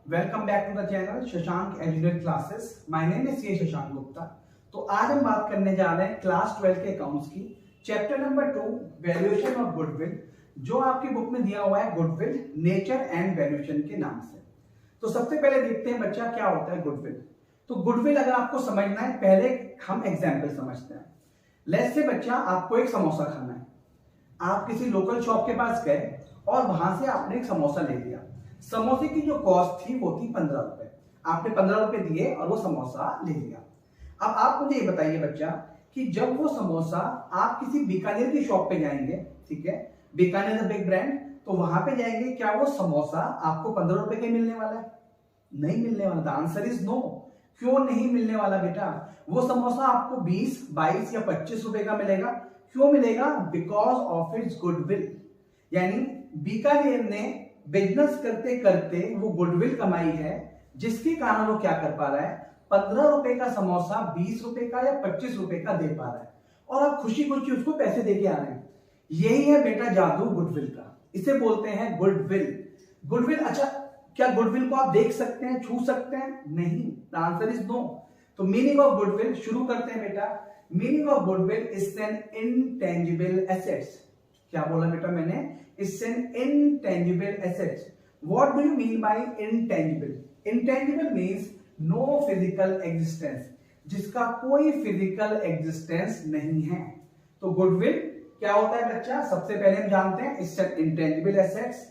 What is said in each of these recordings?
Welcome back to the channel Shashank educate classes. My name is Shashank Gupta. तो आज हम बात करने जा रहे हैं क्लास 12 के अकाउंट्स की, chapter number 2 valuation of goodwill, जो आपकी बुक में दिया हुआ है गुडविल नेचर एंड वैल्यूएशन के नाम से। तो सबसे पहले देखते हैं बच्चा क्या होता है गुडविल। तो गुडविल अगर आपको समझना है, पहले हम एग्जाम्पल समझते हैं। लेट्स से बच्चा आपको एक समोसा खाना है, आप किसी लोकल शॉप के पास गए और वहां से आपने एक समोसा ले लिया। समोसे की जो कॉस्ट थी वो थी 15 रुपए। आपने 15 रुपए दिए और वो समोसा ले लिया। अब आप मुझे ये बताइए बच्चा कि जब वो समोसा आप किसी बीकानेर की शॉप पे जाएंगे, ठीक है, बीकानेर बिग ब्रांड, तो वहां पे जाएंगे, क्या वो समोसा आपको 15 रुपए के मिलने वाला है? नहीं मिलने वाला। The answer is no. क्यों नहीं मिलने वाला बेटा? वो समोसा आपको 20, 22 या 25 रुपए का मिलेगा। क्यों मिलेगा? Because of its goodwill. यानी बीकानेर ने बिजनेस करते करते वो गुडविल कमाई है, जिसके कारण वो क्या कर पा रहा है, 15 रुपए का समोसा 20 रुपए का या 25 रुपए का दे पा रहा है, और आप खुशी खुशी उसको पैसे देके आ रहे हैं। यही है बेटा जादू गुडविल का। इसे बोलते हैं गुडविल। गुडविल, अच्छा क्या गुडविल को आप देख सकते हैं, छू सकते हैं? नहीं। The answer is no. तो मीनिंग ऑफ गुडविल शुरू करते हैं बेटा। Meaning of goodwill is an intangible assets. क्या बोला बेटा मैंने? It's an intangible assets. What do you mean by intangible? Intangible means no physical existence, जिसका कोई फिजिकल एग्जिस्टेंस नहीं है। तो गुडविल क्या होता है बच्चा? सबसे पहले हम जानते हैं it's an intangible assets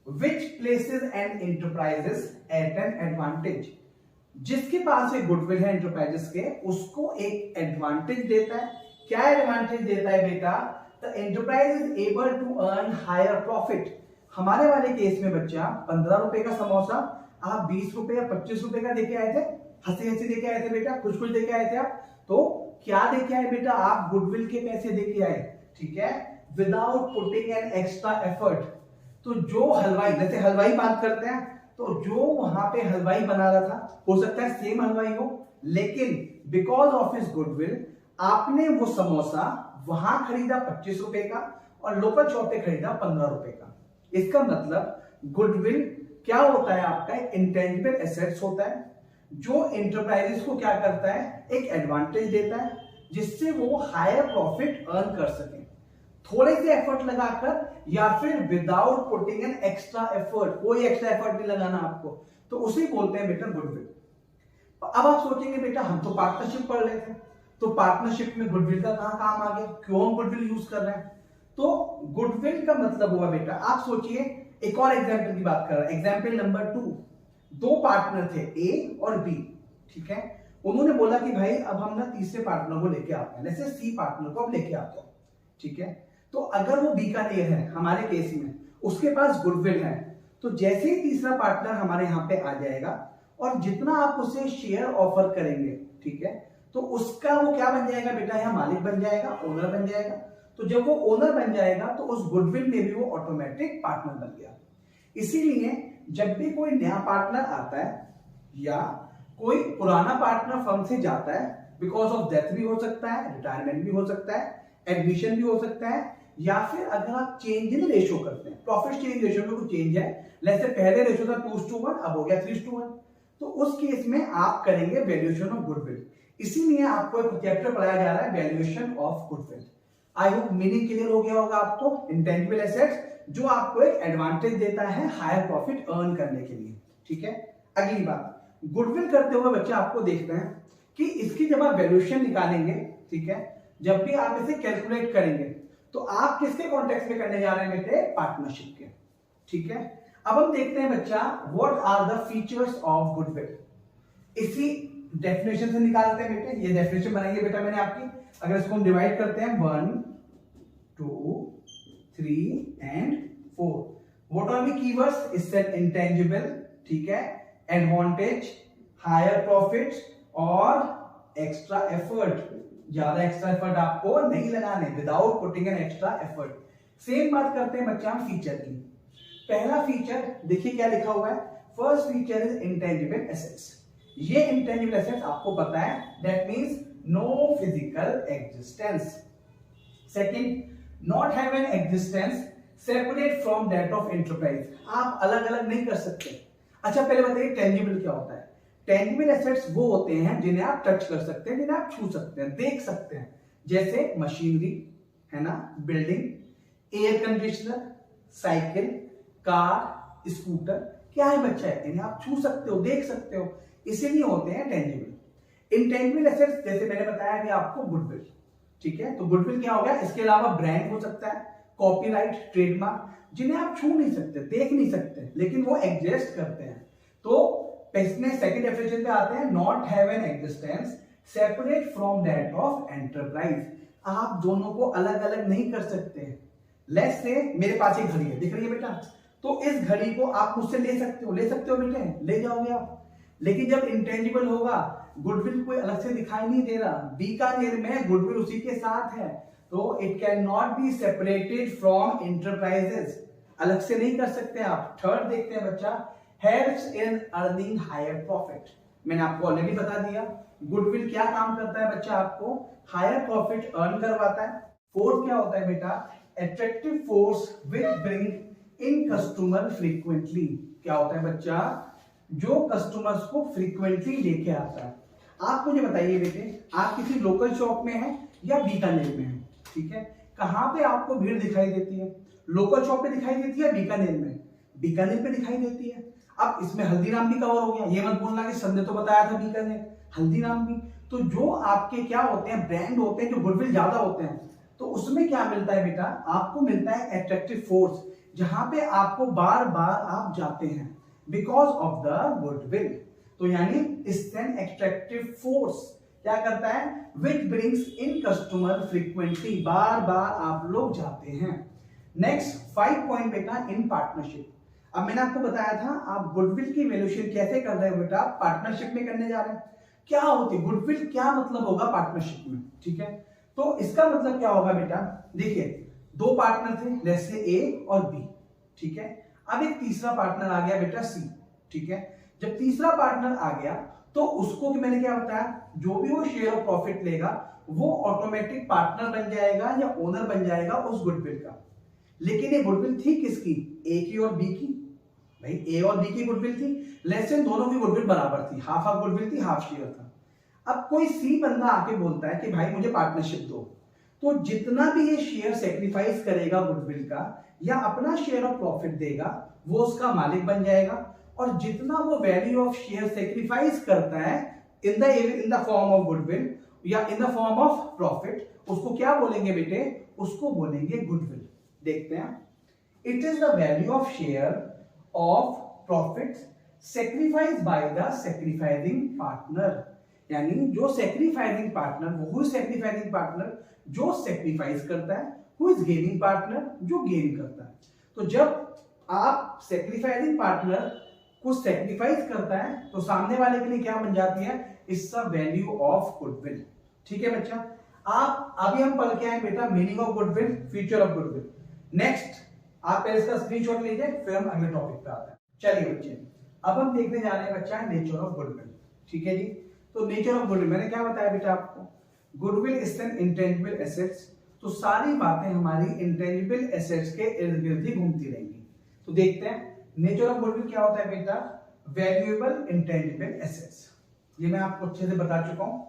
which places and enterprises at an advantage। जिसके पास एक गुडविल है एंटरप्राइजेस के, उसको एक एडवांटेज देता है। क्या एडवांटेज देता है बेटा? The enterprise is able to earn higher profit. हमारे वाले केस में बच्चा 15 रुपए का समोसा आप 20 रुपए या 25 रुपए का देके आए थे, हंसी हंसी देके आए थे बेटा, खुश खुश देके आए थे आप। तो क्या देके आए बेटा? आप गुडविल के पैसे देके आए, ठीक है, without putting an extra effort. तो जो हलवाई, जैसे हलवाई बात करते हैं, तो जो वहां पे हलवाई बना रहा था, हो सकता है सेम हलवाई हो, लेकिन बिकॉज ऑफ हिज गुडविल आपने वो समोसा वहां खरीदा 25 रुपए का और लोकल शॉप पे खरीदा 15 रुपए का। इसका मतलब गुडविल क्या होता है आपका? एक इंटेंजिबल एसेट्स होता है, जो एंटरप्राइजेस को क्या करता है, एक एडवांटेज देता है, जिससे वो हायर प्रॉफिट अर्न कर सके थोड़े से एफर्ट लगाकर, या फिर without putting an extra effort. कोई एक्स्ट्रा एफर्ट नहीं लगाना आपको, तो उसे बोलते हैं बेटा गुडविल। अब आप सोचेंगे बेटा हम तो पार्टनरशिप पढ़ रहे थे, तो पार्टनरशिप में गुडविल का कहां काम आ गया? क्यों हम गुडविल यूज कर रहे हैं? तो गुडविल का मतलब हुआ बेटा, आप सोचिए, एक और एग्जाम्पल की बात कर रहे हैं, एग्जाम्पल नंबर 2। दो पार्टनर थे ए और बी, ठीक है। उन्होंने बोला कि भाई अब हम ना तीसरे पार्टनर को लेके आते हैं, जैसे सी पार्टनर को अब लेके आते हैं, ठीक है। तो अगर वो बीकानेर है हमारे केस में, उसके पास गुडविल है, तो जैसे ही तीसरा पार्टनर हमारे यहाँ पे आ जाएगा और जितना आप उसे शेयर ऑफर करेंगे, ठीक है, तो उसका वो क्या बन जाएगा बेटा? यहाँ मालिक बन जाएगा, ओनर बन जाएगा। तो जब वो ओनर बन जाएगा तो उस गुडविल में भी वो ऑटोमेटिक पार्टनर बन गया। इसीलिए जब भी कोई नया पार्टनर आता है या कोई पुराना पार्टनर फर्म से जाता है, बिकॉज ऑफ डेथ भी हो सकता है, रिटायरमेंट भी हो सकता है, एडमिशन भी हो सकता है, या फिर अगर आप चेंज इन रेशियो करते हैं, प्रॉफिट चेंज रेशियो में कुछ चेंज है, जैसे पहले रेशियो था 2:1, अब हो गया 3:1, तो उस केस में आप करेंगे वैल्यूएशन ऑफ गुडविल। इसीलिए आपको एक चैप्टर पढ़ाया जा रहा है valuation of goodwill. I hope meaning clear हो गया होगा आपको। इंटेंजिबल एसेट्स जो आपको एक एडवांटेज देता है हायर प्रॉफिट अर्न करने के लिए, ठीक है। अगली बात, गुडविल करते हुए बच्चा आपको देखते हैं कि इसकी जब आप वैल्यूएशन निकालेंगे, ठीक है, जब भी आप इसे कैलकुलेट करेंगे, तो आप किसके कॉन्टेक्स्ट में करने जा रहे हैं बेटे? पार्टनरशिप के, ठीक है। अब हम देखते हैं बच्चा what are the features of goodwill. इसी डेफिनेशन से निकालते हैं बेटे। ये डेफिनेशन बनाइए बेटा मैंने आपकी। अगर इसको हम डिवाइड करते हैं 1, 2, 3 and 4, what are the keywords? It's an intangible, ठीक है, एडवांटेज, हायर प्रॉफिट और एक्स्ट्रा एफर्ट। ज्यादा एक्स्ट्रा एफर्ट आपको नहीं लगाने, without putting an extra effort. Same बात करते हैं बच्चा फीचर की। पहला फीचर देखिए क्या लिखा हुआ है, first feature is intangible assets. ये इंटेंजिबल एसेट्स आपको पता है, that means no physical existence. Second, not have an existence separate from that of enterprise. आप अलग अलग नहीं कर सकते। अच्छा पहले बताइए टेंजिबल क्या होता है। टेंजिबल एसेट्स वो होते हैं जिन्हें आप टच कर सकते हैं, जिन्हें आप छू सकते हैं, देख सकते हैं, जैसे मशीनरी है ना, building, air conditioner, cycle, car, scooter, क्या है बच्चा है, इन्हें आप छू सकते हो, देख सकते हो, इसीलिए होते हैं टेंजिबल। इनटेंजिबल एसेट्स जैसे मैंने बताया कि आपको गुडविल, ठीक है, तो गुडविल क्या हो गया, इसके अलावा ब्रांड हो सकता है, कॉपीराइट, ट्रेडमार्क, जिन्हें आप छू नहीं सकते, देख नहीं सकते, लेकिन वो एग्जिस्ट करते हैं। तो इसमें सेकंड डेफिनेशन पे आते हैं, not have an existence separate from that of enterprise. आप दोनों को अलग अलग नहीं कर सकते। लेट्स से मेरे पास एक घड़ी है, दिख रही है बेटा, तो इस घड़ी को आप मुझसे ले सकते हो बेटे, ले जाओगे आप। लेकिन जब इंटेंजिबल होगा, गुडविल कोई अलग से दिखाई नहीं दे रहा, बीकानेर में गुडविल उसी के साथ है, तो it can not be separated from enterprises, अलग से नहीं कर सकते आप। थर्ड देखते हैं बच्चा, helps in earning higher profit. मैंने आपको ऑलरेडी बता दिया गुडविल क्या काम करता है बच्चा, आपको हायर प्रॉफिट अर्न करवाता है। फोर्थ क्या होता है बेटा, attractive force which bring in customer frequently. क्या होता है बच्चा, जो कस्टमर्स को फ्रीक्वेंटली लेके आता है। आप मुझे बताइए बेटे, आप किसी लोकल शॉप में हैं या बीकानेर में हैं, ठीक है, कहां पे आपको भीड़ दिखाई देती है, लोकल शॉप पे दिखाई देती है, बीकानेर में, बीकानेर पे दिखाई देती है। अब इसमें हल्दीराम भी कवर हो गया, ये मत बोलना कि संजय तो बताया था बीकानेर, हल्दीराम भी। तो जो आपके क्या होते हैं, ब्रांड होते हैं जो गुडविल ज्यादा होते हैं, तो उसमें क्या मिलता है बेटा, आपको मिलता है अट्रैक्टिव फोर्स, जहां पे आपको बार बार आप जाते हैं बिकॉज ऑफ द गुडविल। तो यानी इससे अट्रैक्टिव फोर्स क्या करता है, which brings in customer frequently, बार बार आप लोग जाते हैं। नेक्स्ट 5 पॉइंट बेटा, इन पार्टनरशिप। अब मैंने आपको बताया था आप गुडविल की वैल्यूएशन कैसे कर रहे हो बेटा, पार्टनरशिप में करने जा रहे हैं। क्या होती है गुडविल, क्या मतलब होगा पार्टनरशिप में, ठीक है, तो इसका मतलब क्या होगा बेटा, देखिए दो पार्टनर थे, जैसे ए और बी, ठीक है, अब एक तीसरा पार्टनर आ गया बेटा सी, ठीक है। जब तीसरा पार्टनर आ गया तो उसको मैंने क्या बताया, जो भी वो शेयर ऑफ प्रॉफिट लेगा वो ऑटोमेटिक पार्टनर बन जाएगा या ओनर बन जाएगा उस गुडविल का। लेकिन ये गुडविल थी किसकी, ए की और बी की, भाई ए और बी की गुडविल थी, लेकिन दोनों की गुडविल बराबर थी, हाफ हाफ गुडविल थी, हाफ शेयर था। अब कोई सी बंदा आके बोलता है कि भाई मुझे पार्टनरशिप दो, तो जितना भी ये शेयर सेक्रीफाइस करेगा गुडविल का या अपना शेयर ऑफ प्रॉफिट देगा, वो उसका मालिक बन जाएगा। और जितना वो वैल्यू ऑफ शेयर सेक्रीफाइस करता है in the form of goodwill या in the form of profit, उसको क्या बोलेंगे बेटे, उसको बोलेंगे गुडविल। देखते हैं, it is the value of share of profit sacrifice by the sacrificing partner. यानी जो सेक्रीफाइसिंग पार्टनर, वो सेक्रीफाइसिंग पार्टनर जो सेक्रीफाइस करता है, हु इज गेनिंग पार्टनर जो गेन करता है। तो जब आप सेक्रीफाइसिंग पार्टनर को सेक्रीफाइस करता है तो सामने वाले के लिए क्या बन जाती है, it's a value of goodwill, ठीक है बच्चा। आप अभी हम पढ़ के आए बेटा meaning of goodwill, feature of goodwill. Next आप पहले इसका स्क्रीनशॉट लीजिए, फिर हम अगले टॉपिक पे आते हैं। चलिए बच्चे, अब हम देखने जा रहे हैं बच्चा नेचर ऑफ गुडविल, ठीक है जी। तो नेचर ऑफ गुडविल मैंने क्या बताया बेटा आपको, goodwill is N intangible assets. तो सारी बातें हमारी इंटेंजिबल एसेट्स के इर्द गिर्द ही घूमती रहेंगी। तो देखते हैं नेचर ऑफ गुडविल क्या होता है बेटा, वैल्यूएबल इंटेंजिबल एसेट्स, ये मैं आपको अच्छे से बता चुका हूं।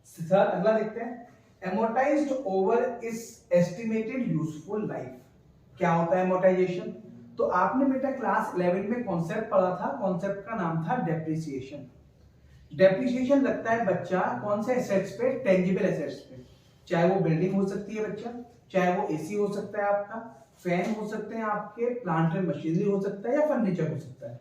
सर अगला देखते हैं, amortized over is estimated useful life. क्या होता है एमोर्टाइजेशन, तो आपने बेटा क्लास 11 में कॉन्सेप्ट पढ़ा था, कॉन्सेप्ट का नाम था डेप्रिसिएशन। डेप्रिसिएशन लगता है बच्चा कौन से एसेट्स पे, टेंजिबल एसेट्स पे, चाहे वो बिल्डिंग हो सकती है बच्चा, चाहे वो एसी हो सकता है आपका, फैन हो सकते हैं आपके, प्लांट एंड मशीनरी हो सकता है या फर्नीचर हो सकता है।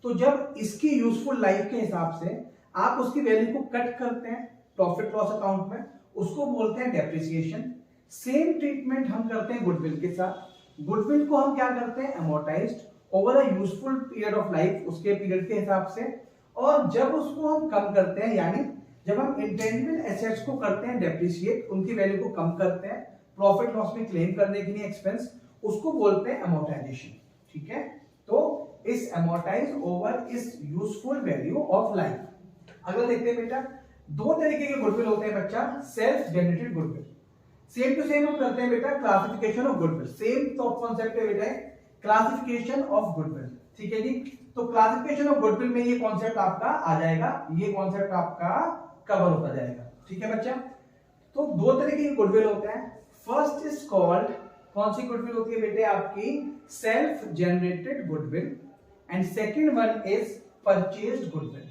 तो जब इसकी यूजफुल लाइफ के हिसाब से आप उसकी वैल्यू को कट करते हैं प्रॉफिट लॉस अकाउंट में, उसको बोलते हैं डेप्रिसिएशन। सेम ट्रीटमेंट हम करते हैं गुडविल के साथ। गुडविल को हम क्या करते हैं, amortised over a useful period of life, उसके पीरियड के हिसाब से। और जब उसको हम कम करते हैं, यानी जब हम इंटेंजिबल एसेट्स को करते हैं डेप्रिशिएट, उनकी वैल्यू को कम करते हैं प्रॉफिट लॉस में क्लेम करने के लिए एक्सपेंस, उसको बोलते हैं अमोर्टाइजेशन, ठीक है। तो इस अमोर्टाइज ओवर इस यूजफुल वैल्यू ऑफ लाइफ। अगला देखते हैं बेटा, दो तरीके के गुडविल होते हैं बच्चा, self generated goodwill. Same to same हम करते हैं बेटा क्लासिफिकेशन ऑफ गुडविल, सेम तो कॉन्सेप्ट है बेटा, क्लासिफिकेशन ऑफ गुडविल, ठीक है जी। तो क्लासिफिकेशन ऑफ गुडविल में ये कॉन्सेप्ट आपका आ जाएगा, ये कॉन्सेप्ट आपका कवर होता जाएगा। ठीक है बच्चा, तो दो तरह के गुडविल होते हैं। फर्स्ट इज कॉल्ड, कौन सी गुडविल होती है बेटे आपकी? Self generated goodwill, and second one is purchased goodwill.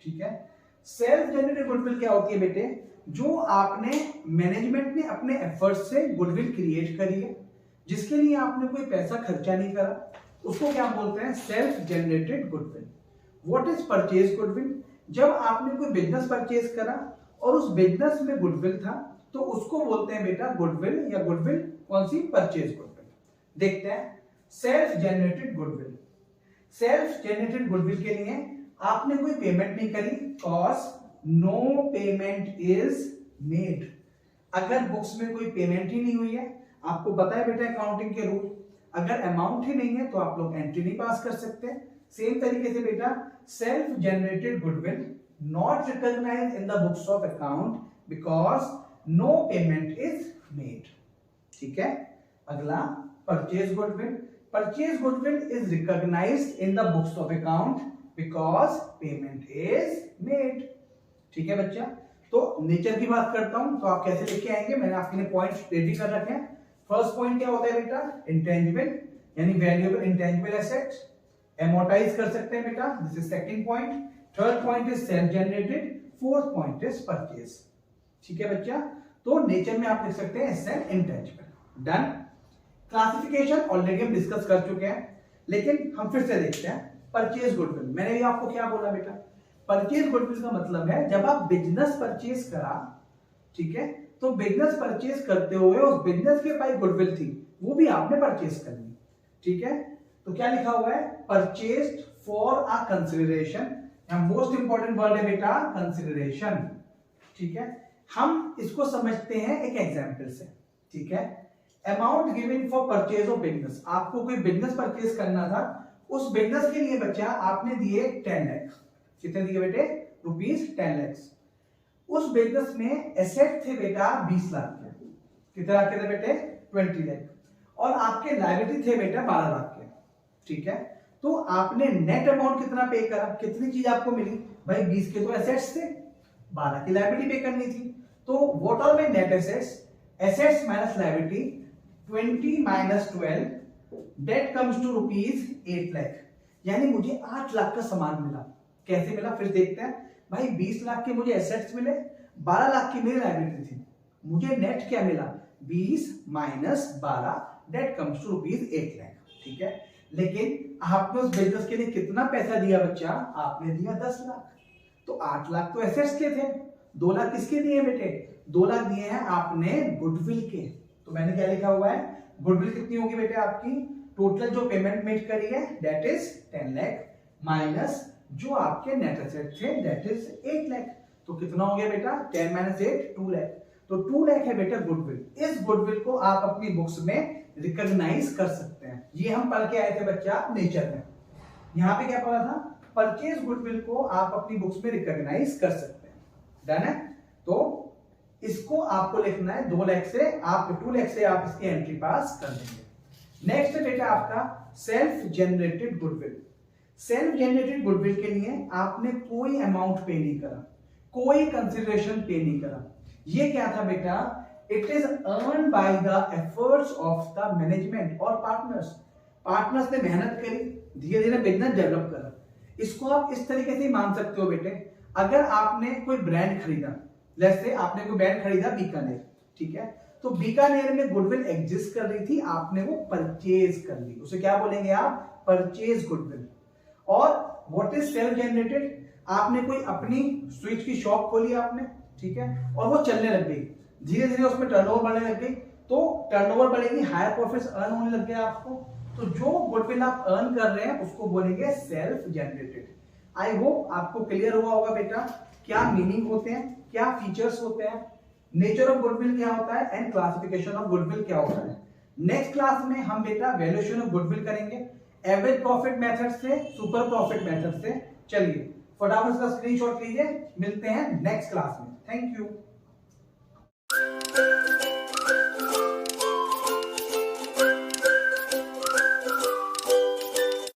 ठीक है, सेल्फ जनरेटेड गुडविल क्या होती है बेटे? जो आपने, मैनेजमेंट ने अपने एफर्ट से गुडविल क्रिएट करी है, जिसके लिए आपने कोई पैसा खर्चा नहीं करा, उसको क्या बोलते हैं? Self generated goodwill. What is purchase goodwill? जब आपने कोई बिजनेस परचेज करा और उस बिजनेस में गुडविल था, तो उसको बोलते हैं बेटा गुडविल, या गुडविल कौन सी? Purchase goodwill. देखते हैं self generated goodwill. Self generated goodwill के लिए आपने कोई पेमेंट नहीं करी, cause no payment is made. अगर बुक्स में कोई पेमेंट ही नहीं हुई है, आपको पता है बेटा अकाउंटिंग के रूल, अगर अमाउंट ही नहीं है तो आप लोग एंट्री नहीं पास कर सकते। सेम तरीके से बेटा self generated goodwill not recognised in the books of account because no payment is made. ठीक है, अगला purchase goodwill. Purchase goodwill is recognised in the books of account because payment is made. ठीक है बच्चा, तो नेचर की बात करता हूं तो आप कैसे लिख के आएंगे, मैंने आपके लिए पॉइंट्स रेडी कर रखे हैं। फर्स्ट पॉइंट क्या होता है बेटा? इंटेंजिबल, यानी वैल्यूएबल इंटेंजिबल एसेट्स, एमोर्टाइज कर सकते हैं बेटा, this is second point. Third point is self generated, fourth point is purchase. ठीक है बच्चा, तो नेचर में आप लिख सकते हैं asset intangible. Done. Classification already हम डिस्कस कर चुके हैं, लेकिन हम फिर से देखते हैं परचेज गुडविल। मैंने भी आपको क्या बोला बेटा? परचेज गुडविल का मतलब है जब आप बिजनेस परचेज करा, ठीक है, तो बिजनेस परचेज करते हुए उस बिजनेस के पास गुडविल थी, वो भी आपने परचेज कर ली। ठीक है, तो क्या लिखा हुआ है? Purchased for a consideration, most important word है बेटा कंसिडरेशन। ठीक है, हम इसको समझते हैं एक एग्जांपल से। ठीक है, amount given for purchase of business, आपको कोई बिजनेस परचेज करना था, उस बिजनेस के लिए बच्चा आपने दिए 10 लाख। कितने दिए बेटे? रुपीज 10 लाख। उस बिजनेस में एसेट थे बेटा 20 लाख के। कितने लाख के थे बेटे? 20 लाख। और आपके लायबिलिटी थे बेटा 12 लाख के। ठीक है, तो आपने नेट अमाउंट कितना पे करा? कितनी चीज आपको मिली भाई? 20 के तो एसेट्स थे, 12 की लायबिलिटी पे करनी थी। तो what are my net assets? Assets minus liability 20 minus 12 that comes to rupees 8 lakh. यानी मुझे 8 लाख का सामान मिला। कैसे मिला फिर देखते हैं। भाई 20 लाख के मुझे एसेट्स मिले, 12 लाख की मेरी लायबिलिटी थी, मुझे नेट क्या मिला? 20 minus 12 that comes to rupees 8 lakh. ठीक है, लेकिन आपने उस बिजनेस के लिए कितना पैसा दिया बच्चा? आपने दिया 10 लाख। तो 8 लाख तो एसेट्स के थे, 2 लाख किसके दिए बेटे? 2 लाख दिए हैं आपने गुडविल के। तो मैंने क्या लिखा हुआ है? गुडविल कितनी होगी बेटे आपकी? टोटल जो पेमेंट मेड करी है दैट इज 10 लाख माइनस जो आपके नेट एसेट थे दैट इज 8 लाख। तो कितना हो गया बेटा? 10 माइनस 8 2 लाख। तो 2 लाख है बेटा गुडविल। इस गुडविल को आप अपनी बुक्स में रिकॉग्नाइज कर सकते हैं। ये हम पढ़ के आए थे बच्चा नेचर में। यहाँ पे क्या पढ़ा था? परचेज गुडविल को आप अपनी बुक्स में रिकॉग्नाइज कर सकते हैं। डन है? तो इसको आपको लिखना है 2 लाख से, आप 2 लाख से आप इसकी एंट्री पास कर देंगे। नेक्स्ट है बेटा आपका self generated goodwill. Self generated goodwill के लिए आपने कोई अमाउंट पे नहीं करा, कोई कंसिडरेशन पे नहीं करा। ये क्या था बेटा? It is earn by the efforts of the management और पार्टनर्स। पार्टनर्स ने मेहनत करी, धीरे धीरे बिजनेस डेवलप करा। इसको आप इस तरीके से मान सकते हो बेटे, अगर आपने कोई ब्रांड खरीदा, लेट्स से आपने कोई ब्रांड खरीदा बीकानेर, ठीक है, तो बीकानेर में गुडविल एग्जिस्ट कर रही थी, आपने वो परचेज कर ली, उसे क्या बोलेंगे आप? Purchase goodwill. और व्हाट इज सेल्फ जनरेटेड? आपने कोई अपनी स्विच की शॉप खोली आपने, ठीक है, और वो चलने लग गई, धीरे धीरे उसमें टर्नओवर बढ़ने लग गई, तो टर्नओवर बढ़ेगी, हायर प्रॉफिट्स अर्न होने लग गया आपको, तो जो गुडविल आप अर्न कर रहे हैं उसको बोलेंगे सेल्फ जनरेटेड। आई होप आपको क्लियर हुआ होगा बेटा क्या मीनिंग होते हैं, क्या फीचर्स होते हैं, नेचर ऑफ गुडविल क्या होता है एंड क्लासिफिकेशन ऑफ गुडविल क्या होता है। नेक्स्ट क्लास में हम बेटा वैल्यूएशन ऑफ गुडविल करेंगे, एवरेज प्रॉफिट मेथड से, सुपर प्रॉफिट मेथड से। चलिए फटाफट इसका स्क्रीनशॉट लीजिए, मिलते हैं नेक्स्ट क्लास में। Thank you.